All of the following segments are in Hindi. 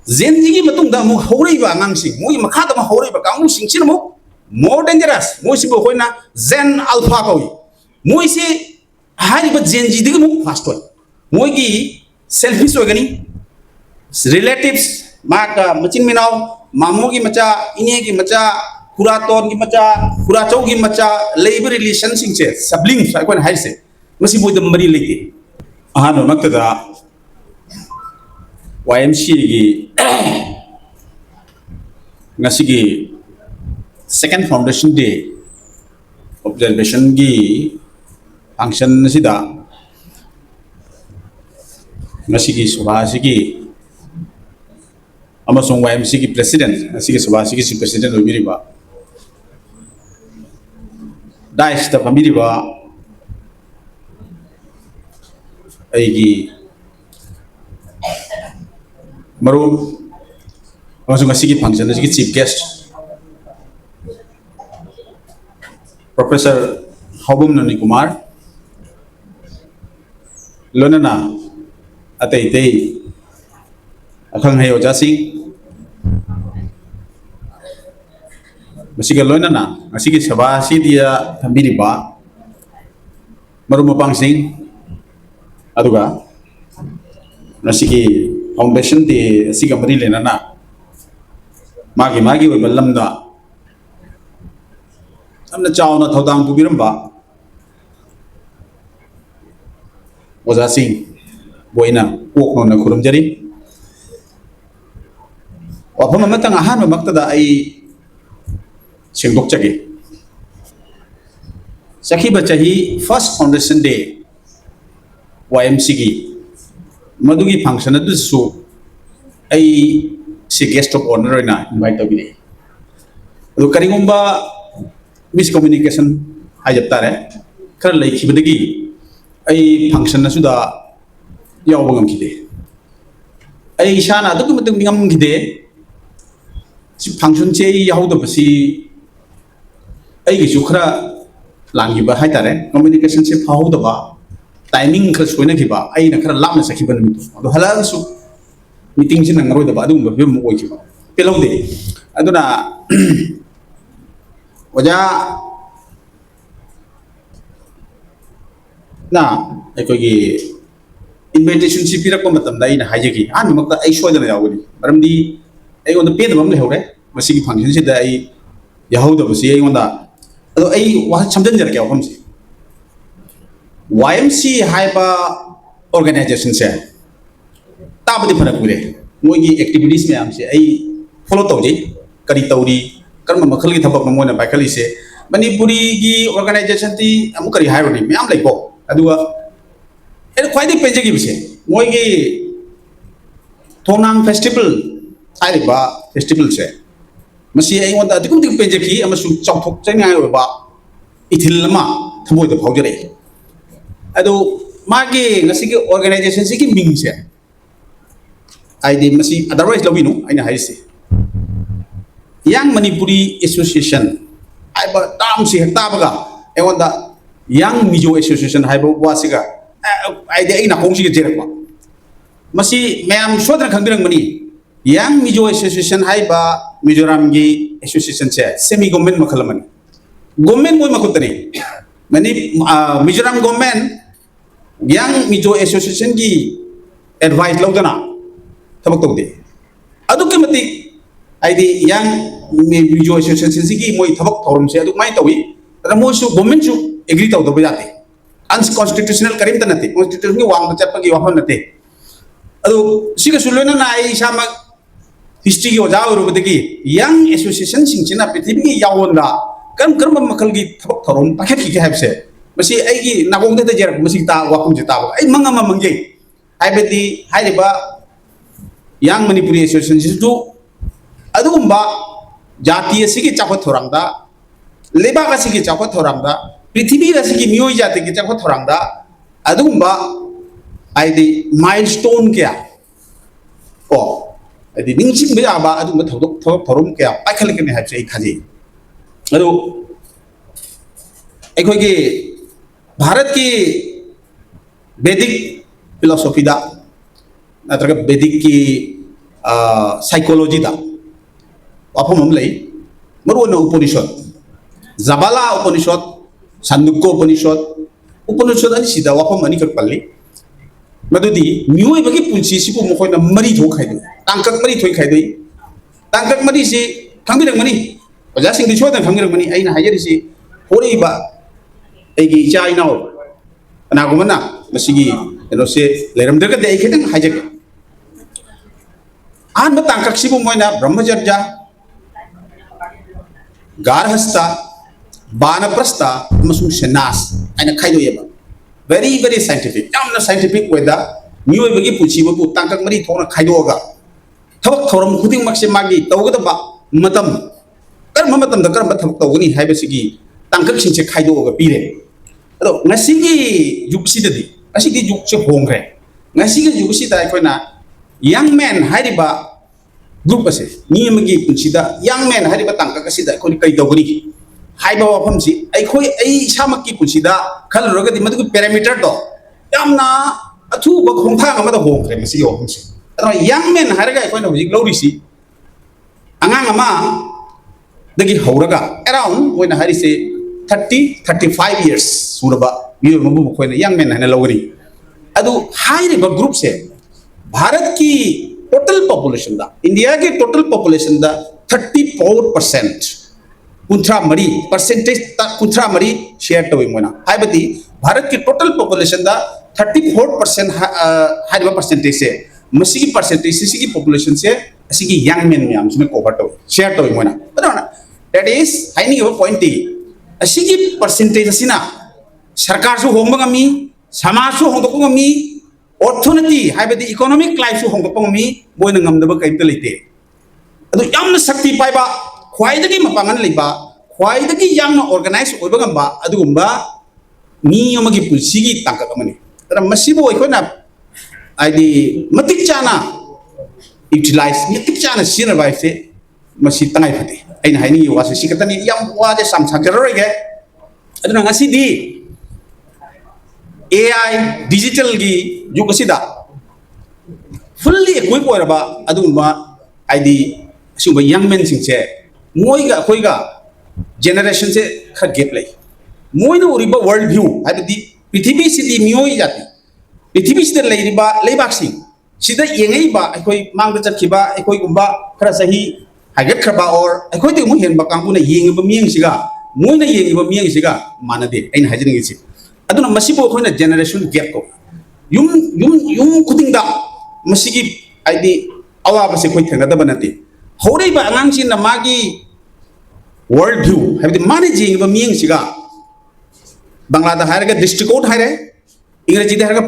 ꯖꯦꯟꯖꯤꯒꯤ ꯃꯇꯨꯡꯗ ꯑꯃꯨꯛ ꯍꯧꯔꯛꯏꯕ ꯑꯉꯥꯡꯁꯤꯡ ꯃꯣꯏꯒꯤ ꯃꯈꯥꯗ ꯑꯃꯨꯛ ꯍꯧꯔꯛꯏꯕ ꯀꯥꯡꯕꯨꯁꯤꯡꯁꯤꯅ ꯑꯃꯨꯛ ꯃꯣꯔ ꯗꯦꯟꯖꯔꯁ ꯃꯣꯏꯁꯤꯕꯨ ꯑꯩꯈꯣꯏꯅ ꯖꯦꯟ ꯑꯜꯐꯥ ꯀꯧꯏ ꯃꯣꯏꯁꯤ ꯍꯥꯏꯔꯤꯕ ꯖꯦꯟꯖꯤꯗꯒꯤ ꯑꯃꯨꯛ ꯐꯥꯁꯠ ꯑꯣꯏ ꯃꯣꯏꯒꯤ ꯁꯦꯜꯐꯤꯁ ꯑꯣꯏꯒꯅꯤ ꯔꯤꯂꯦꯇꯤꯚꯁ ꯃꯥꯒ ꯃꯆꯤꯟ ꯃꯅꯥꯎ ꯃꯥꯃꯣꯒꯤ ꯃꯆꯥ ꯏꯅꯦꯒꯤ ꯃꯆꯥ ꯈꯨꯔꯥꯇꯣꯟꯒꯤ ꯃꯆꯥ ꯈꯨꯔꯥꯆꯧꯒꯤ ꯃꯆꯥ ꯂꯩꯕ ꯔꯤꯂꯦꯁꯟꯁꯤꯡꯁꯦ ꯁꯕ꯭ꯂꯤꯡꯁ ꯑꯩꯈꯣꯏꯅ ꯍꯥꯏꯔꯤꯁꯦ ꯃꯁꯤ ꯃꯣꯏꯗ ꯃꯔꯤ ꯂꯩꯇꯦ ꯑꯍꯥꯟꯕ ꯃꯛꯇꯗ YMCAꯒꯤ ngasi second foundation day observation gi function sida ngasi subha sigi amasong YMC gi president ngasi subha sigi si president obiriba dais ta pamiriba aigi maru amasong ngasi gi function ngasi chief guest Professor Hobum Nani Kumar Lonana Atay Akang Hayo Jasi Masika Lonana Masiki Saba Sidia Tambiriba Marumapang Sing Aduga Masiki Foundation di Siga Marili Nana Magi Wabalamda amna chawna thodang pubiramba oja sing boina okno na khurumjari wafam amatang ahan maktada ai singdokchage sakhi bachahi first foundation day YMC gi madugi function adu su ai si guest of honor na invite tabire adu karingumba miscommunication hajab tare khar lei khibadagi ai function na suda yaw bangam khide ai shana adu kumatung ngam khide si function che yaw da basi ai gi sukhra langi ba hai tare communication se phau da ba timing khar soina khiba ai na khar lamna sakhiban mi adu hala su meeting sin nangro da ba adu ba be mo oi khiba pelong de aduna oja na aikogi invitation si pirak matam da ina hajegi an makta ai soidana yawani maramdi ai on the pay bam le hore masigi function si da ai yahau da basi ai on da ado ai wa chamjan jar kya hom si YMC haiba organization se tabadi phanak pure moigi activities me am se ai follow tawje kari tawri karma makhal ki thabak mamona baikali se manipuri gi organization ti amukari haironi myam laiko aduga er khwaidi penjegi bise moi gi thonang festival haiba festival se masi ai wanda dikum dik penjeki amasu chawthok changai ba ithilma thaboi da phawjare adu magi ngasi gi organization si gi ming se ai di masi otherwise lobinu aina haise Young Manipuri Association haiba tam si tabaga eonda Young Mizo Association haiba wasiga ai de ina khongsi jerakwa masi mayam sodra khangdirang mani Young Mizo Association haiba Mizoram gi association che semi government makhalamani government moi makutani mani Mizoram government Young Mizo Association gi advice lawdana thabak tawde adu ke mati aidi yang Mizo Association sigi moi thabak thorum se adu mai tawi ada mo su government su agree taw do bajate unconstitutional karim ta nate constitution ni wang chappa gi wahon nate adu siga sulena na ai sama history gi oja ru badagi yang association sing china prithibi gi yawonda kam makal gi thabak thorum pakhet gi habse masi ai gi nagong de jer masi ta wakum jita ai mangama mangi ai beti haiba yang Manipuri Association su adumba jati asigi chakot thorangda leba asigi chakot thorangda prithibi asigi miyoi jati gi chakot thorangda adumba aidi milestone kya ko aidi ningsing be aba adumba thodok thorum kya pakhal kene ha chei khaji adu ekhoi gi bharat ki vedic philosophy da natraga vedic ki psychology दा वाफम हम लई मरुवन उपनिषद जाबाला उपनिषद सान्दुक्य उपनिषद अनि सिदा वाफम अनि कक पल्ली मदुदी मियोय बगी पुंसी सिबु मखोयना मरी थो खाइदो तांकक मरी थोय खाइदो तांकक मरी सि खांबिरंग मनी ओजा सिंग दि सोदन खांबिरंग मनी आइना हायरि सि होरिबा एगी इचा इनाव नागुमना मसिगी एनो से लेरमदरग दे खेदंग हायजक आन तांकक सिबु मोयना ब्रह्मचर्य गारहस्ता बानप्रस्था मसुं सन्यास आइना खाइदो येबा very scientific yamna scientific way da miyoy bagi puchi bu tangkak mari thona khaidoga thawak thoram khuding makse magi tawgada ba matam kar matam da kar thawak tawgani haiba sigi tangkak singche khaidoga pire ado ngasigi jugsi dadi asigi jugse hongre ngasigi jugsi da koina young man hariba group ase ni magi puchi da young man hariba tangkak asida koni kai tawgani हाइबा वफम सी अखोई इसामक की पुंसीदा खलरगदी मदुगु पैरामीटर दो यामना अथुब खोंथांग अमदा होंख्रे मसी वफम सी अदमा यंग मेन हारगा अखोइना हुजिक लौरिसी अंगांग अमा दगी हौरगा अराउंड ओइना हारिसे 35 years सुरबा बियो मबु खोइना यंग मेन हने लौगरी अदु हाइरिबा ग्रुप से भारत की टोटल पॉपुलेशन दा इंडिया के टोटल पॉपुलेशन दा 34% कुंथ्रा मरी परसेंटेज कुंथ्रा मरी शेयर तो मोना हाइबदी भारत की टोटल पॉपुलेशन दा 34% हाइबा परसेंटेज से मसीगी परसेंटेज सिगी पॉपुलेशन से सिगी यंग मेन म्याम सुने कवर तो शेयर तो मोना बदना दैट इज हाइनिंग अ पॉइंट टी सिगी परसेंटेज सिना सरकार सु होंबगमी समाज सु होंदोगमी ऑर्थोनिटी हाइबदी इकोनॉमिक लाइफ सु होंदोगमी बोयना ngमदबा कइते लेते अदु यामना शक्ति पाइबा ख्वाइदगी मपांगन लेबा ख्वाइदगी यांग ऑर्गेनाइज ओइबगंबा अदुगुंबा मी यमगी पुलसिगी तांककमनि तरा मसिबो ओइखोना आइदी मतिक चाना यूटिलाइज मतिक चाना सिना बाइसे मसि तंगाइ फते आइना हाइनि वासे सिकतनि याम वाजे सामसागररोगे अदुना ngasiदी AI डिजिटल गी जुगसिदा फुल्ली इक्विप ओइरबा अदुगुंबा आइदी सिबा यंग मेन सिंगसे मोइगा खोइगा जनरेशन से खर गेप लै मोइना उरिबा वर्ल्ड व्यू हाइबदी पृथ्वी सिदी मियोइ जाति पृथ्वी सिदा लैरिबा लेबाक्सिं सिदा येंगैबा अखोइ मांगदा चखिबा अखोइ गुंबा खरा सही हाइगत खरबा और अखोइ दे मु हेनबा कांगुना येंगबा मियंग सिगा मोइना येंगबा मियंग सिगा मानदे आइन हाजिनिंग सि अदुना मसिबो खोइना जनरेशन गैप को युम खुदिंगदा मसिगी आइदी अवाबा से खोइ थंगदबा नते होरेबा आंगांसिना मागी वर्ल्ड व्यू हाइबदी माने जिंगबा मियंग सिगा बांग्लादा हायरगा दृष्टिकोण हायरे इंग्रजी दे हायरगा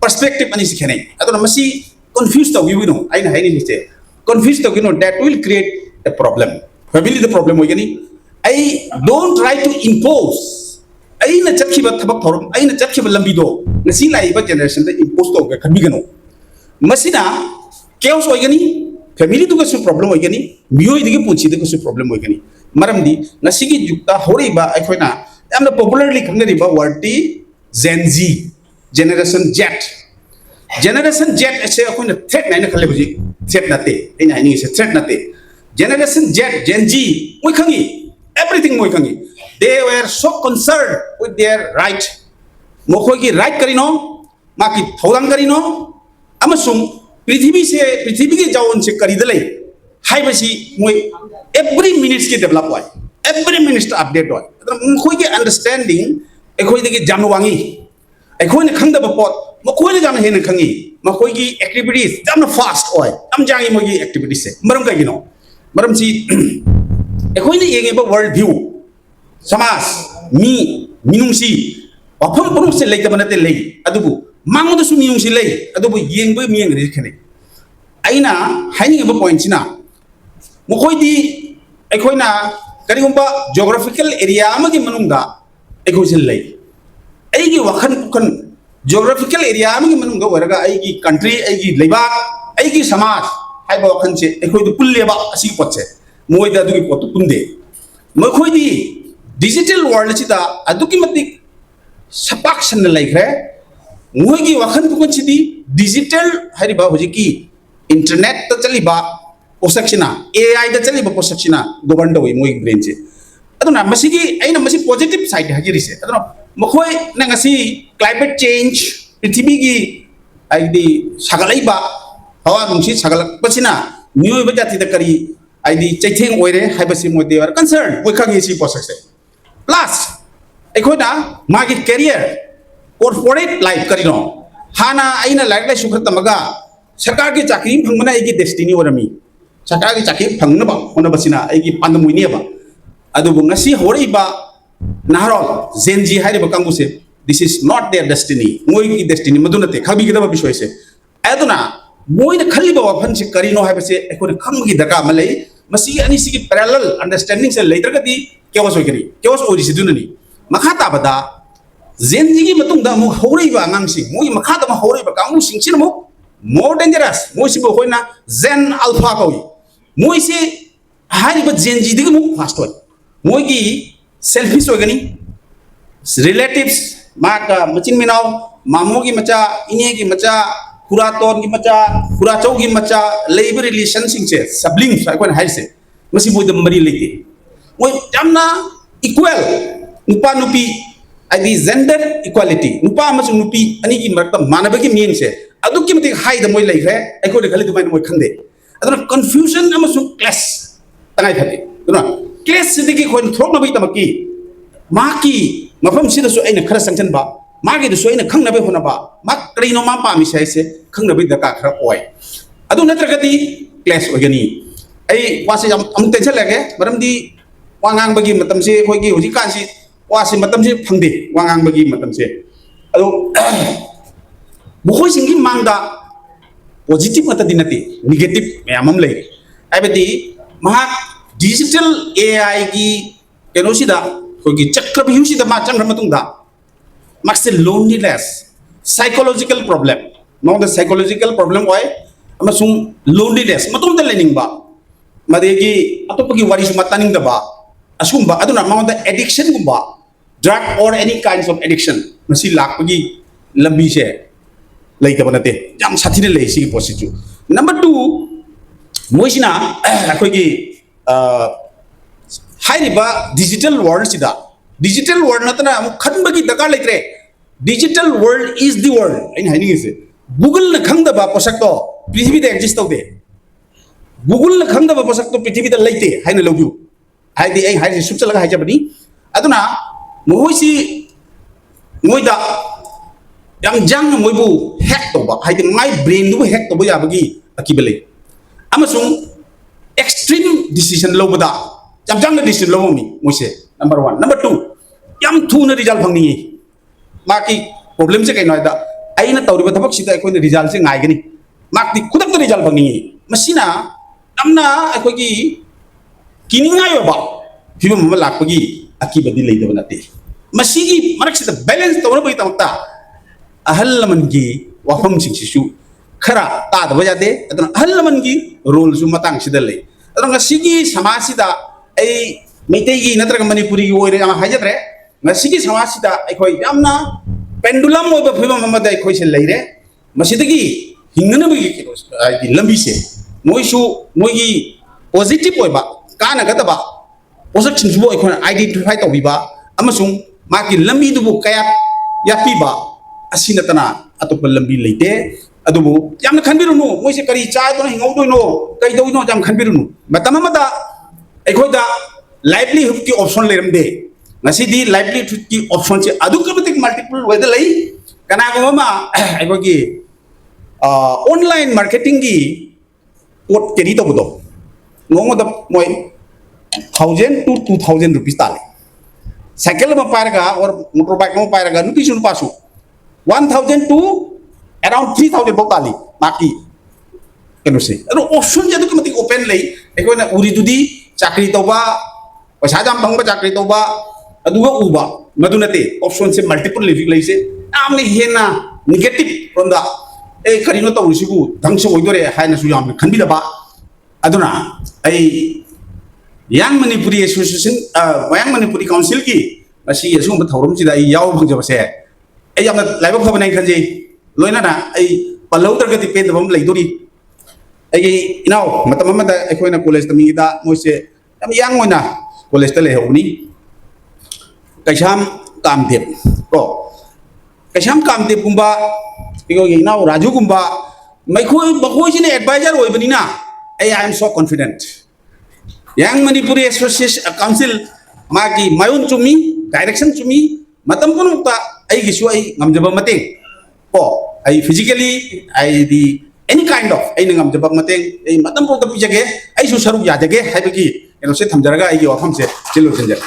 पर्सपेक्टिव अनि सिखेने अदुना मसी कंफ्यूज तगिबिनो आइना हाइनि निसे कंफ्यूज तगिनो that will create a problem family the problem होइगनी I don't try to impose आइना चखिबा थबक थोरम आइना चखिबा लंबिदो नसी लाइबा जनरेशन दे इंपोज तोगे खबिगनो मसिना केओस होइगनी फैमिली दुगा सु प्रॉब्लम होइगनी मियोइ दिगे पुंची दुगा सु प्रॉब्लम होइगनी मरमदी नसिगी जुक्ता होरिबा अखोइना यामना पॉपुलरली खंगरिबा वर्टी जेन जी जनरेशन जेट एसे अखोइना थ्रेट नाइना खले बुजी थ्रेट नाते एना हाइनि से थ्रेट नाते जनरेशन जेन जी मोइ खंगी एवरीथिंग मोइ खंगी they were so concern with their right मोखोगी राइट करिनो माकी थौलांग करिनो अमसुंग पृथ्वी की जावन से करीदले हाइबसी मोय एवरी मिनट्स की डेवलप होय एवरी मिनट्स अपडेट होय मखोय के अंडरस्टैंडिंग एखोय दे जाम वांगी एखोय ने खंगदब पोट मखोय ने जाम हेन खंगी मखोय की एक्टिविटीज जाम फास्ट होय जाम जांगी मोगी एक्टिविटीज से मरम कगिनो मरम सी एखोय ने येंगेबा वर्ल्ड व्यू समाज मिनुंसी वाफम पुरुष से लेतब नते ले अदुबु मांगोद सु मियुंग सिलै अदुबु येंगबो मियंग रि खने आइना हाइनिंग पॉइंट सिना मखोइदी अखोइना करिगुंबा जियोग्राफिकल एरिया अमगी मनुंगा अखोइसे लै अइगी वखन पुखन जियोग्राफिकल एरिया अमगी मनुंगा वरगा अइगी कंट्री अइगी लेबा अइगी समाज हाइबा वखन से अखोइदु पुल्लेबा असि पोतसे मोइदा अदुगी पोतु पुंदे मखोइदी डिजिटल वर्ल्ड सिदा अदुगी मतिक सपाक सन लैखरे मोइगी वखन पुखन सिदी डिजिटल हरिबा होजिकी इंटरनेट तो चलीबा पोसक्सिना AI दा चलीबा पोसक्सिना गवर्न दो मोई ब्रेन से अदुना मसिगी आइना मसि पॉजिटिव साइड हाजिरिसे अदुना मखोय नंगसी क्लाइमेट चेंज पृथ्वी की आइदी सागलाइबा हवा नुंसी सागलकपसिना न्यूय बजाति दा करी आइदी चैथेंग ओइरे हाइबसि मोय दे आर कंसर्न ओइ खागी सी पोसक्से प्लस एखोना मागी कैरियर कॉर्पोरेट लाइफ करिनो हाना आइना लाइक लाइ सुखत तमगा सरकार की चाकरी फंगमना एगी डेस्टिनी ओरमी सरकार की चाकरी फंगनबा होनबसिना एगी पांदमुइनेबा अदुबु ngasi होरिबा नाहरोल जेनजी हाइरेबा कांगुसे this is not their destiny मोय की डेस्टिनी मदुनते खाबी गदबा बिषयसे एदुना मोयना खलिबा वफन से करिनो हाइबसे एकोने खमगी दरका मलै मसी अनि सिगी पैरेलल अंडरस्टैंडिंग से लेत्रगदी केवस होइगरी केवस ओरिसि दुननी मखा ताबदा जेनजी की मतुंदा मु होरिबा ngamsi मोय मखा दा होरिबा कांगु सिंगसिन मु more dangerous मोय सिबो होइना जेन अल्फा कवि मोय से हारिबा जेनजी दिगु मु फास्ट होय मोय की सेल्फिश होगनी रिलेटिव्स माका मचिन मिनाव मामो की मचा इने की मचा खुरातोन की मचा खुराचौ की मचा लेबर रिलेशन सिंगसे सबलिंग साइकोन हाइसे मसी बोय मरी लेके मोय जामना इक्वल नुपा नुपी आदि जेंडर इक्वालिटी नुपा अमसुं नुपी अनि की मरता मानबगी मीन से अदुकी मति हाई द मोय लेखे एकोदे खले दुमाय मोय खंदे अदुना कंफ्यूजन अमसुं क्लास तंगाय फते दुना क्लास सिदिगी खोइन थ्रोक नबई तमकी माकी मफम सिदसु अइना खरा संचनबा मागी दसु अइना खंगनबे होनबा मा करिनो मा पामी साइसे खंगनबे दका खरा ओय अदु नत्रगति क्लास ओगनी अई वासे अमु टेंशन लगे मरमदी वांगांग बगी मतम से खोइगी हुजी कांसी वासे मतम से फंगदे वांगांग बगी मतम से अदु बुखोय सिंगी मांगदा पॉजिटिव मत दिनती नेगेटिव मैमम ले आइबदी महा डिजिटल AI की केनोसिदा खोइगी चक्रव्यूहसिदा मा चंग्र मतुंगदा माक्से लोनलीनेस साइकोलॉजिकल प्रॉब्लम नोंग द साइकोलॉजिकल प्रॉब्लम वाय अमसुं लोनलीनेस मतुंगदा लेनिंगबा मदेगी अतोपगी वारी सु मतानिंगदबा असुंबा अदुना मांगदा एडिक्शन गुंबा drug or any kinds of addiction मसी लाखपगी लंबी से लेतबा नते जाम साथिने ले सी पोसिचु नंबर 2 मोइसिना अखोगी हाइरिबा डिजिटल वर्ल्ड सिदा डिजिटल वर्ल्ड नतना अमु खनबगी दरकार लेत्रे digital world is the world in हाइनिसे गूगल न खंगदबा पोसक्तो पृथ्वी दे एग्जिस्ट तौदे गूगल न खंगदबा पोसक्तो पृथ्वी द लेते हाइना लौबिउ हाइदि ai हाइदि सुचलगा हाइजबनी अदुना मोइसि मोइदा yang jang moibu hack toba haidi mai brain du hack toba yabagi akibele amasung extreme decision lobada jam jang decision lobomi moise number 1 number 2 yam thuna result phangni maki problem se kaino da aina tawriba thabak sida ekoi result se ngai gani makti khudak da result phangni masina amna ekoi ki kiningai ba phibam ma lakpagi akibadi leidaba nate masigi marak sida balance tawna bai tamta अहल लमन की वफम सिंसिसु खरा ताद बजादे अदन अहल लमन की रोल सु मतंग सिदले अदन सिगी समासिदा ए मेतेगी नत्रग मणिपुरी ओइरे आमा हाजत्रे सिगी समासिदा अखोय यामना पेंडुलम ओब फिबम ममदा अखोय से लेरे मसिदगी हिंगनबगी की लंबी से मोइसु मोइगी पॉजिटिव ओइबा काना गतबा पोजिटिव सु अखोय आइडेंटिफाई तौबिबा अमसुंग माकी लंबी दुबु कया यापीबा असिनतना अतोप लंबी लेते अदुबु याम खनबिरुनु मोइसे करी चादोन हिंगौदोइनो कइदोइनो जाम खनबिरुनु मतममदा एखोइदा लाइवलीहुड की ऑप्शन लेरमदे नसिदी लाइवलीहुड की ऑप्शन से अदुकबतिक मल्टीपल वेद लई कनागोमा एखोगी ऑनलाइन मार्केटिंग की पोट केरी तबदो नोंगोदा मोय 1000 to 2000 रुपीस ताले साइकिल में पारगा और मोटर बाइक में पारगा नुपीसु नुपासु 1000 to around 3000 बोताली माकी कनोसे अरो ऑप्शन जे दुक मति ओपन लई एकोना उरी दुदी चाकरी तोबा पैसा जाम भंगबा चाकरी तोबा अदुगा उबा मदुनते ऑप्शन से मल्टीपल लिविंग लई से आमने हेना नेगेटिव फ्रॉम द ए करिनो तो उसिबु दंगस ओइदोरे हाइना सु याम खनबिदबा अदुना ए यांग मणिपुरी एसोसिएशन यांग मणिपुरी काउंसिल की असी यसुम थौरम सिदा याव भंगजबसे ए याम लाइव फबनाय खनजे लोइना ना ए पल्लौ तरगति पेदबम लैदोरी ꯑꯩꯒꯤ ꯏꯅꯥꯎ ꯃꯇꯝ ꯑꯃꯗ ꯑꯩꯈꯣꯏꯅ ꯀꯣꯂꯦꯖ ꯇꯝꯃꯤꯉꯩꯗ ꯃꯣꯏꯁꯦ ꯌꯥꯝ ꯌꯥꯡ ꯑꯣꯏꯅ ꯀꯣꯂꯦꯖꯇ ꯂꯩꯍꯧꯕꯅꯤ ꯀꯩꯁꯥꯝ ꯀꯥꯝꯗꯦꯞ ꯀꯣ ꯀꯩꯁꯥꯝ ꯀꯥꯝꯗꯦꯞꯀꯨꯝꯕ ꯑꯩꯈꯣꯏꯒꯤ ꯏꯅꯥꯎ ꯔꯥꯖꯨꯒꯨꯝꯕ ꯃꯈꯣꯏꯁꯤꯅ ꯑꯦꯗꯚꯥꯏꯖꯔ ꯑꯣꯏꯕꯅꯤꯅ ꯑꯩ ꯑꯦꯝ ꯁꯣ ꯀꯣꯟꯐꯤꯗꯦꯟꯠ ꯌꯥꯡ ꯃꯅꯤꯄꯨꯔꯤ ꯑꯦꯁꯣꯁꯤꯌꯦꯁꯟ ꯀꯥꯎꯟꯁꯤꯜ ꯃꯥꯒꯤ ꯃꯥꯌꯣꯟ ꯆꯨꯝꯃꯤ ꯗꯥꯏꯔꯦꯛꯁꯟ ꯆꯨꯝꯃꯤ ꯃꯇꯝ ꯄꯨꯝꯅꯃꯛꯇ ꯑꯩꯒꯤꯁꯨ ꯑꯩ ꯉꯝꯖꯕ ꯃꯇꯦꯡ ꯀꯣ ꯑꯩ ꯐꯤꯖꯤꯀꯦꯂꯤ ꯑꯩꯗꯤ any kind of ꯑꯩꯅ ꯉꯝꯖꯕ ꯃꯇꯦꯡ ꯑꯩ ꯃꯇꯝ ꯄꯨꯝꯅꯃꯛꯇ ꯄꯤꯖꯒꯦ ꯑꯩꯁꯨ ꯁꯔꯨꯛ ꯌꯥꯖꯒꯦ ꯍꯥꯏꯕꯒꯤ ꯀꯩꯅꯣꯁꯦ ꯊꯝꯖꯔꯒ ꯑꯩꯒꯤ ꯋꯥꯐꯝꯁꯦ ꯆꯤꯜꯂꯣꯏꯁꯤꯟꯖꯔꯦ